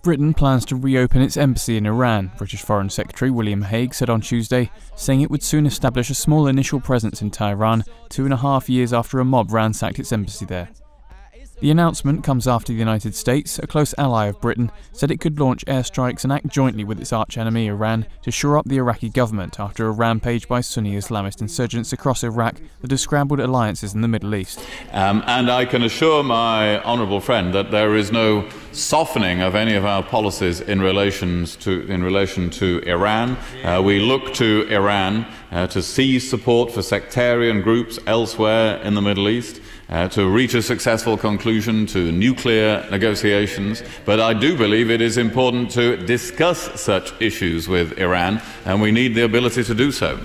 Britain plans to reopen its embassy in Iran, British Foreign Secretary William Hague said on Tuesday, saying it would soon establish a small initial presence in Tehran 2.5 years after a mob ransacked its embassy there. The announcement comes after the United States, a close ally of Britain, said it could launch airstrikes and act jointly with its arch-enemy Iran to shore up the Iraqi government after a rampage by Sunni Islamist insurgents across Iraq that has scrambled alliances in the Middle East. And I can assure my honourable friend that there is no softening of any of our policies in relation to Iran. We look to Iran to seize support for sectarian groups elsewhere in the Middle East, to reach a successful conclusion to nuclear negotiations. But I do believe it is important to discuss such issues with Iran, and we need the ability to do so.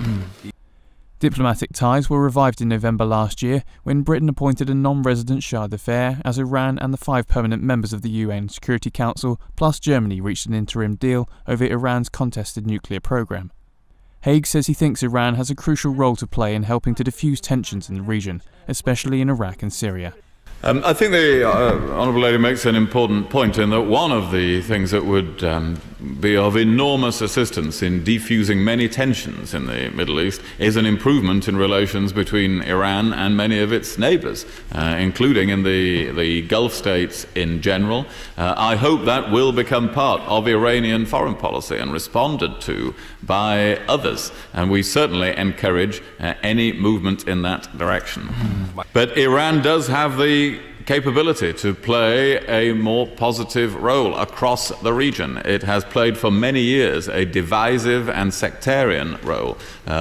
Diplomatic ties were revived in November last year when Britain appointed a non-resident Shah d'affaires as Iran and the 5 permanent members of the UN Security Council plus Germany reached an interim deal over Iran's contested nuclear program. Hague says he thinks Iran has a crucial role to play in helping to defuse tensions in the region, especially in Iraq and Syria. I think the Honourable Lady makes an important point in that one of the things that would be of enormous assistance in defusing many tensions in the Middle East is an improvement in relations between Iran and many of its neighbours, including in the Gulf states in general. I hope that will become part of Iranian foreign policy and responded to by others, and we certainly encourage any movement in that direction. But Iran does have the capability to play a more positive role across the region. It has played for many years a divisive and sectarian role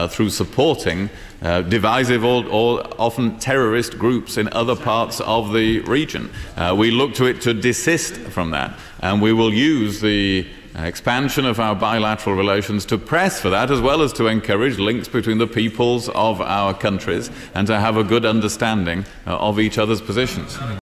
through supporting divisive or often terrorist groups in other parts of the region. We look to it to desist from that, and we will use the expansion of our bilateral relations to press for that, as well as to encourage links between the peoples of our countries and to have a good understanding of each other's positions.